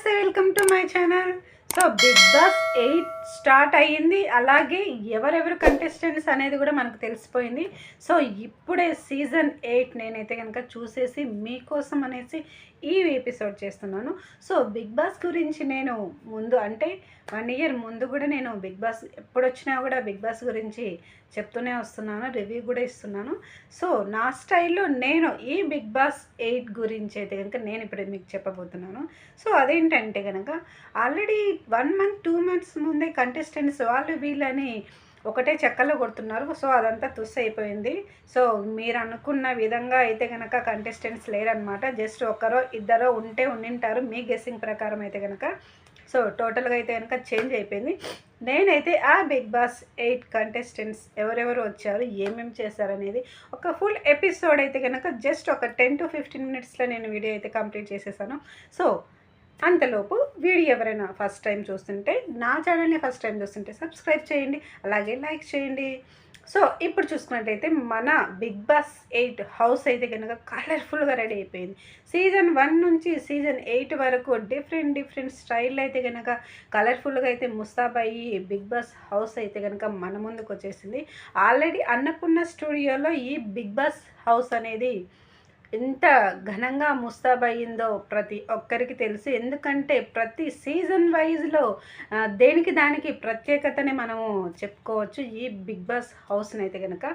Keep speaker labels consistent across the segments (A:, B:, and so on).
A: నమస్తే, welcome to my channel. So Bigg Boss 8 start అయ్యింది. అలాగే ఎవరెవరు కంటెస్టెంట్స్ అనేది కూడా మనకు తెలిసిపోయింది. సో ఇప్పుడే సీజన్ 8 నేనైతే కనుక చూసేసి మీకోసం అనేసి ఈ ఎపిసోడ్ చేస్తున్నాను. సో బిగ్ బాస్ గురించి నేను ముందు అంటే 1 ఇయర్ ముందు కూడా నేను బిగ్ బాస్ ఎప్పుడు వచ్చినా కూడా బిగ్ బాస్ గురించి చెప్తూనే వస్తున్నాను, రివ్యూ కూడా ఇస్తున్నాను. సో నా స్టైల్లో నేను ఈ బిగ్ బాస్ 8 గురించి అయితే కనుక నేను ఇప్పుడు మీకు చెప్పబోతున్నాను. సో అదేంటంటే కనుక ఆల్రెడీ 1 మంత్ 2 మంత్స్ ముందే కంటెస్టెంట్స్ వాళ్ళు వీళ్ళని ఒకటే చెక్కలో కొడుతున్నారు. సో అదంతా తుస్ అయిపోయింది. సో మీరు అనుకున్న విధంగా అయితే కనుక కంటెస్టెంట్స్ లేరనమాట. జస్ట్ ఒకరో ఇద్దరో ఉండింటారు మీ గెస్సింగ్ ప్రకారం అయితే కనుక. సో టోటల్గా అయితే కనుక చేంజ్ అయిపోయింది. నేనైతే ఆ బిగ్ బాస్ 8 కంటెస్టెంట్స్ ఎవరెవరు వచ్చారు, ఏమేమి చేశారనేది ఒక ఫుల్ ఎపిసోడ్ అయితే కనుక జస్ట్ ఒక 10 to 15 మినిట్స్లో నేను వీడియో అయితే కంప్లీట్ చేసేసాను. సో అంతలోపు వీడియో ఎవరైనా ఫస్ట్ టైం చూస్తుంటే, నా ఛానల్ని ఫస్ట్ టైం చూస్తుంటే సబ్స్క్రైబ్ చేయండి, అలాగే లైక్ చేయండి. సో ఇప్పుడు చూసుకున్నట్టయితే మన బిగ్ బాస్ 8 హౌస్ అయితే కనుక కలర్ఫుల్గా రెడీ అయిపోయింది. సీజన్ 1 నుంచి సీజన్ 8 వరకు డిఫరెంట్ స్టైల్ అయితే కనుక కలర్ఫుల్గా అయితే ముస్తాబయ్యి బిగ్ బాస్ హౌస్ అయితే కనుక మన ముందుకు వచ్చేసింది. ఆల్రెడీ అన్నపూర్ణ స్టూడియోలో ఈ బిగ్ బాస్ హౌస్ అనేది ఎంత ఘనంగా ముస్తాబయ్యిందో ప్రతి ఒక్కరికి తెలుసు. ఎందుకంటే ప్రతి సీజన్ వైజ్లో దేనికి దానికి ప్రత్యేకతని మనము చెప్పుకోవచ్చు ఈ బిగ్ బాస్ హౌస్ని అయితే కనుక.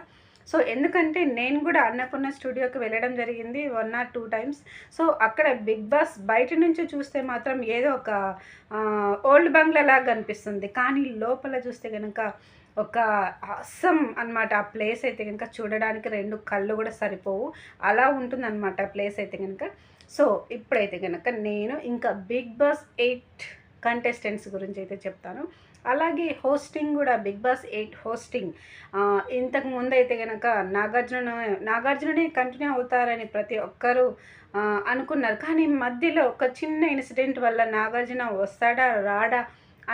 A: సో ఎందుకంటే నేను కూడా అన్నపూర్ణ స్టూడియోకి వెళ్ళడం జరిగింది 1 or 2 టైమ్స్. సో అక్కడ బిగ్ బాస్ బయట నుంచి చూస్తే మాత్రం ఏదో ఒక ఓల్డ్ బంగ్లా లాగా కనిపిస్తుంది, కానీ లోపల చూస్తే కనుక ఒక అస్సం అనమాట. ఆ ప్లేస్ అయితే కనుక చూడడానికి 2 కళ్ళు కూడా సరిపోవు, అలా ఉంటుందన్నమాట ఆ ప్లేస్ అయితే కనుక. సో ఇప్పుడైతే కనుక నేను ఇంకా బిగ్ బాస్ 8 కంటెస్టెంట్స్ గురించి అయితే చెప్తాను. అలాగే హోస్టింగ్ కూడా బిగ్ బాస్ 8 హోస్టింగ్ ఇంతకు ముందు అయితే కనుక నాగార్జుననే కంటిన్యూ అవుతారని ప్రతి ఒక్కరూ అనుకున్నారు. కానీ మధ్యలో ఒక చిన్న ఇన్సిడెంట్ వల్ల నాగార్జున వస్తాడా రాడా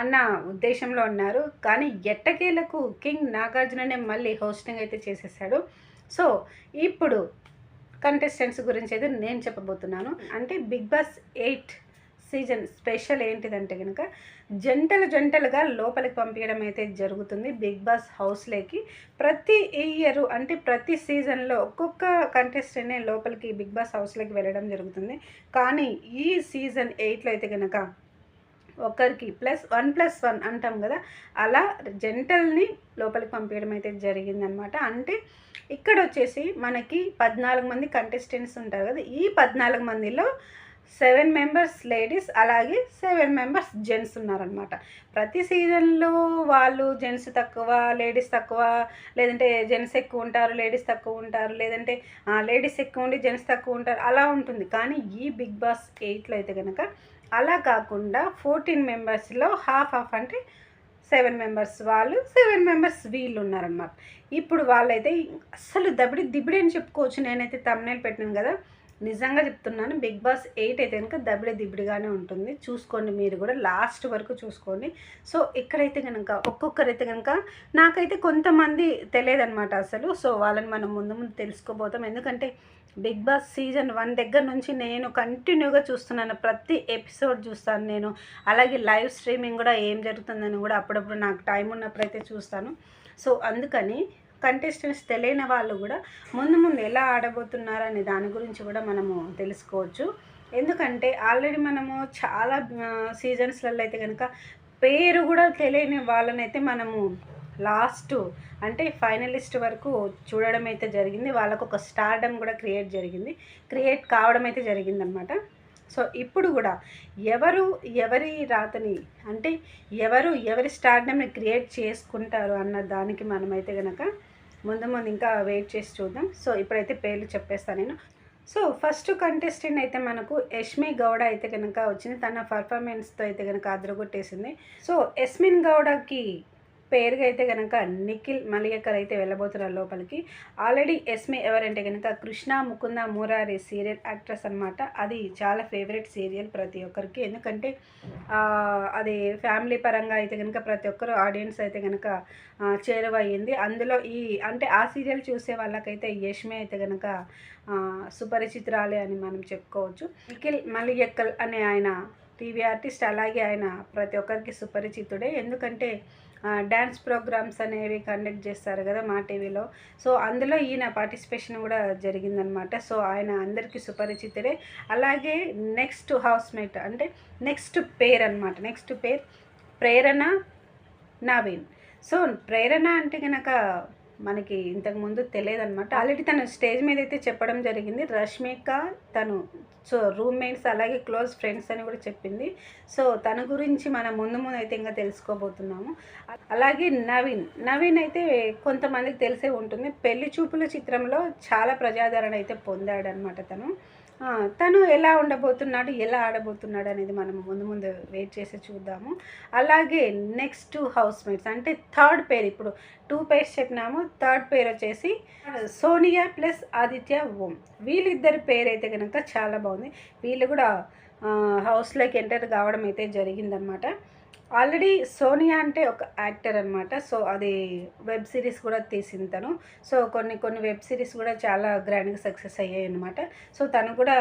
A: అన్న ఉద్దేశంలో ఉన్నారు. కానీ ఎట్టకేలకు కింగ్ నాగార్జుననే మళ్ళీ హోస్టింగ్ అయితే చేసేసాడు. సో ఇప్పుడు కంటెస్టెంట్స్ గురించి అయితే నేను చెప్పబోతున్నాను. అంటే బిగ్ బాస్ 8 సీజన్ స్పెషల్ ఏంటిదంటే కనుక జంటలుగా లోపలికి పంపించడం అయితే జరుగుతుంది బిగ్ బాస్ హౌస్లోకి. ప్రతి ఇయర్ అంటే ప్రతి సీజన్లో ఒక్కొక్క కంటెస్టెంట్నే లోపలికి బిగ్ బాస్ హౌస్లోకి వెళ్ళడం జరుగుతుంది. కానీ ఈ సీజన్ 8లో అయితే కనుక ఒకరికి +1+1 అంటాం కదా, అలా జంటల్ని లోపలికి పంపించడం అయితే జరిగిందనమాట. అంటే ఇక్కడ వచ్చేసి మనకి 14 మంది కంటెస్టెంట్స్ ఉంటారు కదా. ఈ 14 మందిలో 7 మెంబర్స్ లేడీస్, అలాగే 7 మెంబర్స్ జెంట్స్ ఉన్నారనమాట. ప్రతి సీజన్లో వాళ్ళు జెంట్స్ తక్కువ లేడీస్ తక్కువ, లేదంటే జెంట్స్ ఎక్కువ ఉంటారు లేడీస్ తక్కువ ఉంటారు, లేదంటే లేడీస్ ఎక్కువ ఉండి జెంట్స్ తక్కువ ఉంటారు, అలా ఉంటుంది. కానీ ఈ బిగ్ బాస్ 8లో అయితే కనుక అలా కాకుండా 14 మెంబర్స్లో హాఫ్ అంటే 7 మెంబర్స్ వాళ్ళు 7 మెంబర్స్ వీళ్ళు ఉన్నారనమాట. ఇప్పుడు వాళ్ళైతే అస్సలు దబిడి అని చెప్పుకోవచ్చు. నేనైతే థంబ్నెయిల్ పెట్టినాను కదా, నిజంగా చెప్తున్నాను. బిగ్ బాస్ 8 అయితే కనుక దిబిడిగానే ఉంటుంది. చూసుకోండి, మీరు కూడా లాస్ట్ వరకు చూసుకోండి. సో ఇక్కడైతే కనుక ఒక్కొక్కరైతే కనుక నాకైతే కొంతమంది తెలియదనమాట అసలు. సో వాళ్ళని మనం ముందు తెలుసుకోబోతాం. ఎందుకంటే బిగ్ బాస్ సీజన్ 1 దగ్గర నుంచి నేను కంటిన్యూగా చూస్తున్నాను, ప్రతి ఎపిసోడ్ చూస్తాను నేను. అలాగే లైవ్ స్ట్రీమింగ్ కూడా ఏం జరుగుతుందని కూడా అప్పుడప్పుడు నాకు టైం ఉన్నప్పుడైతే చూస్తాను. సో అందుకని కంటెస్టెంట్స్ తెలియని వాళ్ళు కూడా ముందు ఎలా ఆడబోతున్నారు అనే దాని గురించి కూడా మనము తెలుసుకోవచ్చు. ఎందుకంటే ఆల్రెడీ మనము చాలా సీజన్స్లలో అయితే కనుక పేరు కూడా తెలియని వాళ్ళనైతే మనము లాస్ట్ అంటే ఫైనలిస్ట్ వరకు చూడడం అయితే జరిగింది. వాళ్ళకు ఒక స్టార్డమ్ కూడా క్రియేట్ కావడం అయితే జరిగిందనమాట. సో ఇప్పుడు కూడా ఎవరి రాతని అంటే ఎవరి స్టార్డమ్ని క్రియేట్ చేసుకుంటారు అన్న దానికి మనమైతే కనుక ముందు ఇంకా వెయిట్ చేసి చూద్దాం. సో ఇప్పుడైతే పేర్లు చెప్పేస్తాను నేను. సో ఫస్ట్ కంటెస్టెంట్ అయితే మనకు యష్మి గౌడ అయితే కనుక వచ్చింది. తన పర్ఫార్మెన్స్తో అయితే కనుక అదరగొట్టేసింది. సో యస్మిన్ గౌడకి పేరుగా అయితే కనుక నిఖిల్ మలియకర్ అయితే వెళ్ళబోతున్నారు లోపలికి. ఆల్రెడీ యస్మి ఎవరంటే కనుక కృష్ణ ముకుంద మురారి సీరియల్ యాక్ట్రెస్ అనమాట. అది చాలా ఫేవరెట్ సీరియల్ ప్రతి ఒక్కరికి. ఎందుకంటే అది ఫ్యామిలీ పరంగా అయితే కనుక ప్రతి ఒక్కరు ఆడియన్స్ అయితే కనుక చేరువయ్యింది. అందులో అంటే ఆ సీరియల్ చూసే వాళ్ళకైతే యష్మి అయితే కనుక సుపరిచితురాలే అని మనం చెప్పుకోవచ్చు. నిఖిల్ మలియక్కల్ అనే ఆయన టీవీ ఆర్టిస్ట్. అలాగే ఆయన ప్రతి ఒక్కరికి సుపరిచితుడే. ఎందుకంటే డ్యాన్స్ ప్రోగ్రామ్స్ అనేవి కండక్ట్ చేస్తారు కదా మా టీవీలో. సో అందులో ఈయన పార్టిసిపేషన్ కూడా జరిగిందనమాట. సో ఆయన అందరికీ సుపరిచితుడే. అలాగే నెక్స్ట్ హౌస్మేట్ అంటే నెక్స్ట్ పేర్ అనమాట. నెక్స్ట్ పేర్ ప్రేరణ నవీన్. సో ప్రేరణ అంటే కనుక మనకి ఇంతకుముందు తెలియదన్నమాట. ఆల్రెడీ తను స్టేజ్ మీద అయితే చెప్పడం జరిగింది. రష్మిక తను సో రూమ్మేట్స్ అలాగే క్లోజ్ ఫ్రెండ్స్ అని కూడా చెప్పింది. సో తన గురించి మనం ముందు ముందు అయితే ఇంకా తెలుసుకోబోతున్నాము. అలాగే నవీన్ అయితే కొంతమందికి తెలిసే ఉంటుంది. పెళ్లి చూపుల చిత్రంలో చాలా ప్రజాదరణ అయితే పొందాడనమాట తను ఎలా ఉండబోతున్నాడు, ఎలా ఆడబోతున్నాడు అనేది మనం ముందు ముందు వెయిట్ చేసి చూద్దాము. అలాగే నెక్స్ట్ హౌస్మేట్స్ అంటే థర్డ్ పేర్, ఇప్పుడు 2 పేర్స్ చెప్పినాము. థర్డ్ పేర్ వచ్చేసి సోనియా ప్లస్ ఆదిత్య ఓం. వీళ్ళిద్దరి పేరు అయితే కనుక చాలా బాగుంది. వీళ్ళు కూడా హౌస్లోకి ఎంటర్ కావడం అయితే జరిగిందనమాట. ఆల్రెడీ సోనియా అంటే ఒక యాక్టర్ అనమాట. సో అది వెబ్ సిరీస్ కూడా తీసింది తను. సో కొన్ని వెబ్ సిరీస్ కూడా చాలా గ్రాండ్గా సక్సెస్ అయ్యాయి అనమాట. సో తను కూడా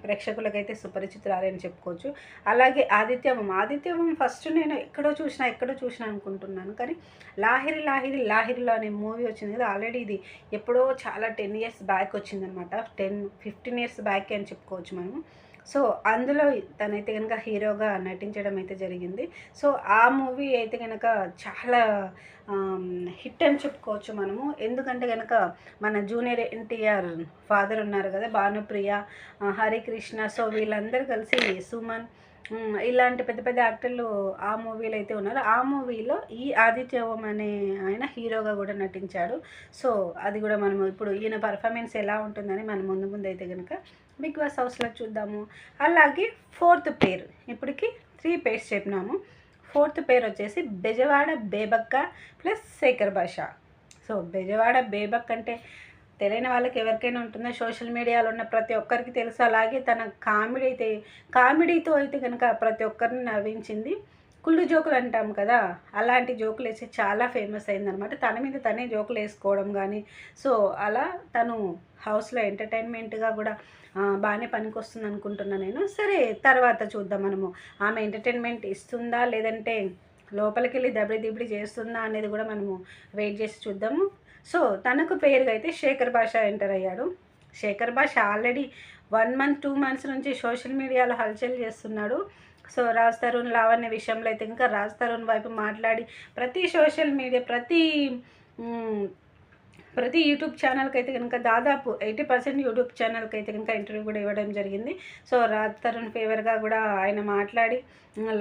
A: ప్రేక్షకులకైతే సుపరిచితురాలని చెప్పుకోవచ్చు. అలాగే ఆదిత్యవం ఫస్ట్ నేను ఎక్కడో చూసిన అనుకుంటున్నాను. కానీ లాహిరిలో అనే మూవీ వచ్చింది కదా. ఆల్రెడీ ఇది ఎప్పుడో చాలా 10 years బ్యాక్ వచ్చిందనమాట. 10-15 years బ్యాక్ అని చెప్పుకోవచ్చు మనము. సో అందులో తనైతే కనుక హీరోగా నటించడం అయితే జరిగింది. సో ఆ మూవీ అయితే కనుక చాలా హిట్ అని చెప్పుకోవచ్చు మనము. ఎందుకంటే కనుక మన జూనియర్ ఎన్టీఆర్ ఫాదర్ ఉన్నారు కదా, భానుప్రియ, హరికృష్ణ. సో వీళ్ళందరూ కలిసి సుమన్ ఇలాంటి పెద్ద పెద్ద యాక్టర్లు ఆ మూవీలో అయితే ఉన్నారు. ఆ మూవీలో ఈ ఆదిత్య ఓం అనే ఆయన హీరోగా కూడా నటించాడు. సో అది కూడా మనము ఇప్పుడు ఈయన పర్ఫార్మెన్స్ ఎలా ఉంటుందని మనం ముందు అయితే కనుక బిగ్ బాస్ హౌస్లో చూద్దాము. అలాగే ఫోర్త్ పేర్, ఇప్పటికి 3 పేర్స్ చెప్పినాము. ఫోర్త్ పేర్ వచ్చేసి బెజవాడ బేబక్క ప్లస్ శేఖర్ భాష. సో బెజవాడ బేబక్ అంటే తెలియని వాళ్ళకి ఎవరికైనా ఉంటుందో, సోషల్ మీడియాలో ఉన్న ప్రతి ఒక్కరికి తెలుసు. అలాగే తన కామెడీతో అయితే కనుక ప్రతి ఒక్కరిని నవ్వించింది. కుళ్ళు జోకులు అంటాం కదా, అలాంటి జోకులు వేసి చాలా ఫేమస్ అయిందనమాట. తన మీద తనే జోకులు వేసుకోవడం కానీ. సో అలా తను హౌస్లో ఎంటర్టైన్మెంట్గా కూడా బాగానే పనికొస్తుంది అనుకుంటున్నాను నేను. సరే తర్వాత చూద్దాం మనము ఆమె ఎంటర్టైన్మెంట్ ఇస్తుందా లేదంటే లోపలికి వెళ్ళి దబిడి చేస్తుందా అనేది కూడా మనము వెయిట్ చేసి చూద్దాము. సో తనకు పేరుగా అయితే శేఖర్ భాష ఎంటర్ అయ్యాడు. శేఖర్ భాష ఆల్రెడీ 1 month 2 months నుంచి సోషల్ మీడియాలో హల్చల్ చేస్తున్నాడు. సో రాజ్ తరుణ్ లావణ్య విషయంలో అయితే ఇంకా రాజ్ తరుణ్ వైపు మాట్లాడి ప్రతి సోషల్ మీడియా ప్రతి యూట్యూబ్ ఛానల్కి అయితే కనుక దాదాపు 80% యూట్యూబ్ ఛానల్కి అయితే కనుక ఇంటర్వ్యూ కూడా ఇవ్వడం జరిగింది. సో రాజ్ తరుణ్ ఫేవర్గా కూడా ఆయన మాట్లాడి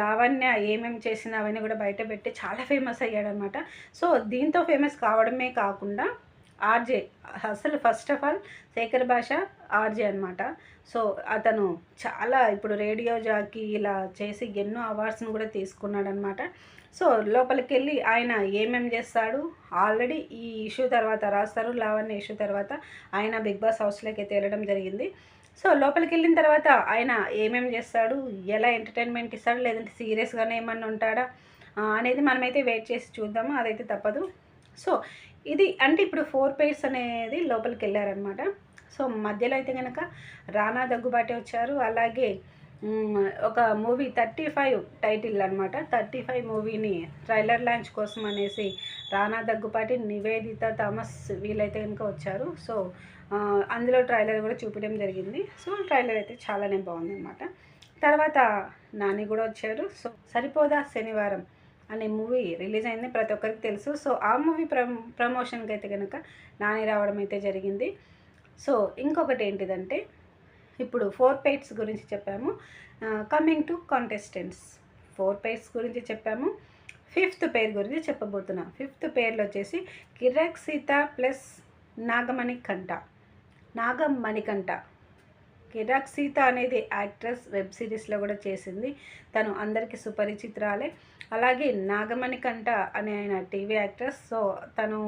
A: లావణ్య ఏమేమి చేసిందో అవన్నీ కూడా బయట పెట్టి చాలా ఫేమస్ అయ్యాడనమాట. సో దీంతో ఫేమస్ కావడమే కాకుండా ఆర్జే, అసలు ఫస్ట్ ఆఫ్ ఆల్ శేఖర్ భాష ఆర్జే అనమాట. సో అతను చాలా ఇప్పుడు రేడియో జాకీ ఇలా చేసి ఎన్నో అవార్డ్స్ని కూడా తీసుకున్నాడు అనమాట. సో లోపలికి వెళ్ళి ఆయన ఏమేమి చేస్తాడు, ఆల్రెడీ ఈ ఇష్యూ తర్వాత రాస్తారు లావణ్య ఇష్యూ తర్వాత ఆయన బిగ్ బాస్ హౌస్లోకి అయితే వెళ్ళడం జరిగింది. సో లోపలికి వెళ్ళిన తర్వాత ఆయన ఏమేమి చేస్తాడు, ఎలా ఎంటర్టైన్మెంట్ ఇస్తాడు, లేదంటే సీరియస్గానే ఏమన్నా ఉంటాడా అనేది మనమైతే వెయిట్ చేసి చూద్దాము. అదైతే తప్పదు. సో ఇది అంటే ఇప్పుడు 4 పేర్స్ అనేది లోపలికి వెళ్ళారనమాట. సో మధ్యలో అయితే కనుక రానా దగ్గుబాటి వచ్చారు. అలాగే ఒక మూవీ 35 టైటిల్ అనమాట. 35 మూవీని ట్రైలర్ లాంచ్ కోసం అనేసి రానా దగ్గుపాటి, నివేదిత థామస్ వీళ్ళైతే కనుక వచ్చారు. సో అందులో ట్రైలర్ కూడా చూపించడం జరిగింది. సో ట్రైలర్ అయితే చాలానే బాగుందన్నమాట. తర్వాత నాని కూడా వచ్చారు. సో సరిపోదా శనివారం అనే మూవీ రిలీజ్ అయింది, ప్రతి ఒక్కరికి తెలుసు. సో ఆ మూవీ ప్రమోషన్కి అయితే కనుక నాని రావడం అయితే జరిగింది. సో ఇంకొకటి ఏంటిదంటే ఇప్పుడు 4 పేర్స్ గురించి చెప్పాము. కమింగ్ టు కాంటెస్టెంట్స్, 4 పేర్స్ గురించి చెప్పాము. 5th పేర్ గురించి చెప్పబోతున్నాం. 5th పేర్లో వచ్చేసి కిరాక్ సీత ప్లస్ నాగమణికంఠ. కిరాక్ సీత అనేది యాక్ట్రెస్, వెబ్ సిరీస్లో కూడా చేసింది. తను అందరికీ సుపరిచితురాలే. అలాగే నాగమణికంఠ అనే ఆయన టీవీ యాక్ట్రెస్. సో తను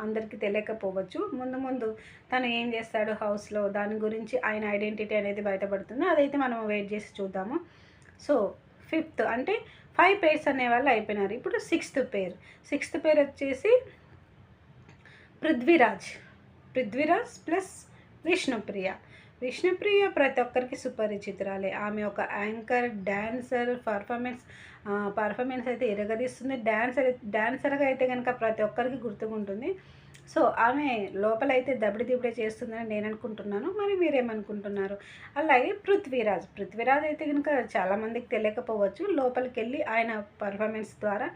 A: అందరికీ తెలియకపోవచ్చు. ముందు తను ఏం చేస్తాడు హౌస్లో దాని గురించి ఆయన ఐడెంటిటీ అనేది బయటపడుతుంది. అదైతే మనం వెయిట్ చేసి చూద్దాము. సో 5th అంటే 5 పేర్స్ అనేవాళ్ళు అయిపోయినారు. ఇప్పుడు 6th పేర్ వచ్చేసి పృథ్వీరాజ్ ప్లస్ విష్ణుప్రియ. విష్ణుప్రియ ప్రతి ఒక్కరికి సుపరిచితురాలే. ఆమె ఒక యాంకర్, డాన్సర్, పర్ఫార్మెన్స్ అయితే ఇరగదీస్తుంది. డాన్సర్గా అయితే కనుక ప్రతి ఒక్కరికి గుర్తుకుంటుంది. సో ఆమె లోపలైతే దబిడి దిబిడే చేస్తుందని నేను అనుకుంటున్నాను. మరి మీరేమనుకుంటున్నారు? అలాగే పృథ్వీరాజ్ అయితే కనుక చాలామందికి తెలియకపోవచ్చు. లోపలికి వెళ్ళి ఆయన పర్ఫార్మెన్స్ ద్వారా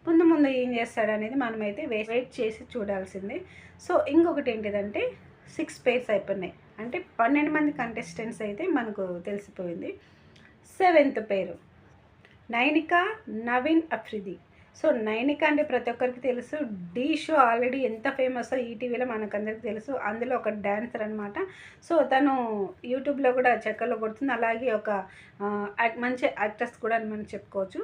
A: ముందు ముందు ఏం చేస్తాడనేది మనమైతే వెయిట్ చేసి చూడాల్సిందే. సో ఇంకొకటి ఏంటిదంటే 6 పేర్స్ అయిపోయినాయి. అంటే 12 మంది కంటెస్టెంట్స్ అయితే మనకు తెలిసిపోయింది. 7th పేరు నైనిక నవీన్ అఫ్రిది. సో నైనిక అంటే ప్రతి ఒక్కరికి తెలుసు. ఢీ షో ఆల్రెడీ ఎంత ఫేమస్ ఈటీవీలో మనకందరికి తెలుసు. అందులో ఒక డాన్సర్ అనమాట. సో తను యూట్యూబ్లో కూడా చక్కర్లో కొడుతుంది. అలాగే ఒక మంచి యాక్ట్రెస్ కూడా అని మనం చెప్పుకోవచ్చు.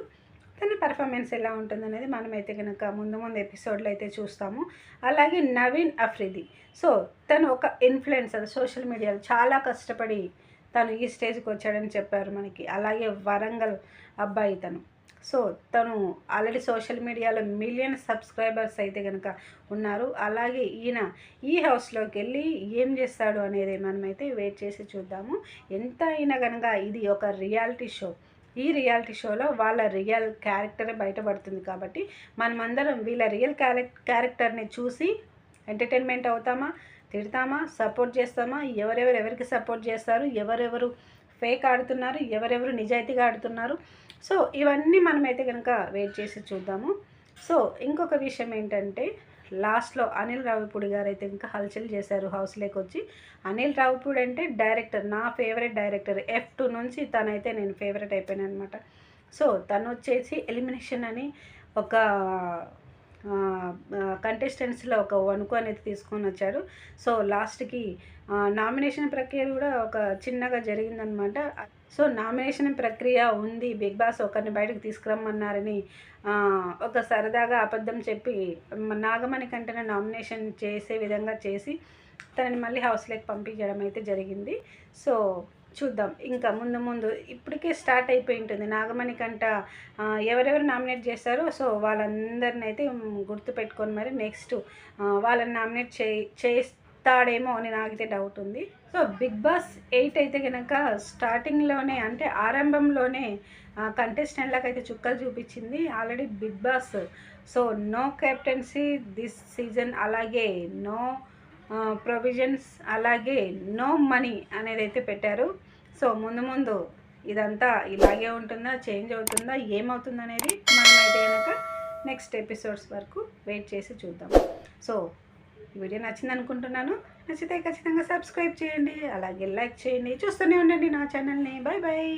A: తన పర్ఫార్మెన్స్ ఎలా ఉంటుందనేది మనమైతే కనుక ముందు ఎపిసోడ్లో అయితే చూస్తాము. అలాగే నవీన్ అఫ్రిది. సో తను ఒక ఇన్ఫ్లుయెన్సర్, సోషల్ మీడియాలో చాలా కష్టపడి తను ఈ స్టేజ్కి వచ్చాడని చెప్పారు మనకి. అలాగే వరంగల్ అబ్బాయి తను. సో తను ఆల్రెడీ సోషల్ మీడియాలో మిలియన్ సబ్స్క్రైబర్స్ అయితే కనుక ఉన్నారు. అలాగే ఈయన ఈ హౌస్లోకి వెళ్ళి ఏం చేస్తాడు అనేది మనమైతే వెయిట్ చేసి చూద్దాము. ఎంత అయినా కనుక ఇది ఒక రియాలిటీ షో. ఈ రియాలిటీ షోలో వాళ్ళ రియల్ క్యారెక్టరే బయటపడుతుంది కాబట్టి మనమందరం వీళ్ళ రియల్ క్యారెక్టర్ని చూసి ఎంటర్టైన్మెంట్ అవుతామా, తిడతామా, సపోర్ట్ చేస్తామా, ఎవరికి సపోర్ట్ చేస్తారు, ఎవరెవరు ఫేక్ ఆడుతున్నారు, ఎవరెవరు నిజాయితీగా ఆడుతున్నారు. సో ఇవన్నీ మనమైతే కనుక వెయిట్ చేసి చూద్దాము. సో ఇంకొక విషయం ఏంటంటే లాస్ట్లో అనిల్ రావిపూడి గారు అయితే ఇంకా హల్చల్ చేశారు హౌస్లోకి వచ్చి. అనిల్ రావిపూడి అంటే డైరెక్టర్, నా ఫేవరెట్ డైరెక్టర్. F2 నుంచి తనైతే నేను ఫేవరెట్ అయిపోయాను అనమాట. సో తను వచ్చేసి ఎలిమినేషన్ అని ఒక కంటెస్టెంట్స్లో ఒక వణుకు అనేది తీసుకొని వచ్చాడు. సో లాస్ట్కి నామినేషన్ ప్రక్రియ కూడా ఒక చిన్నగా జరిగిందనమాట. సో నామినేషన్ ప్రక్రియ ఉంది, బిగ్ బాస్ ఒకరిని బయటకు తీసుకురమ్మన్నారని ఒక సరదాగా అబద్ధం చెప్పి నాగమణి కంటేనే నామినేషన్ చేసే విధంగా చేసి తనని మళ్ళీ హౌస్లోకి పంపించడం అయితే జరిగింది. సో చూద్దాం ఇంకా ముందు ఇప్పటికే స్టార్ట్ అయిపోయి ఉంటుంది. నాగమణి కంట ఎవరెవరు నామినేట్ చేస్తారో సో వాళ్ళందరిని అయితే గుర్తుపెట్టుకొని మరి నెక్స్ట్ వాళ్ళని నామినేట్ చేస్తాడేమో అని నాకైతే డౌట్ ఉంది. సో బిగ్ బాస్ 8 అయితే కనుక స్టార్టింగ్లోనే అంటే ఆరంభంలోనే కంటెస్టెంట్లకు అయితే చుక్కలు చూపించింది already Bigg Boss. So no captaincy this season, అలాగే నో ప్రొవిజన్స్, అలాగే నో మనీ అనేది అయితే పెట్టారు. సో ముందు ఇదంతా ఇలాగే ఉంటుందా, చేంజ్ అవుతుందా, ఏమవుతుంది అనేది మనమైతే కనుక నెక్స్ట్ ఎపిసోడ్స్ వరకు వెయిట్ చేసి చూద్దాం. సో వీడియో నచ్చింది అనుకుంటున్నాను. నచ్చితే ఖచ్చితంగా సబ్స్క్రైబ్ చేయండి, అలాగే లైక్ చేయండి. చూస్తూనే ఉండండి నా ఛానల్ని. Bye bye.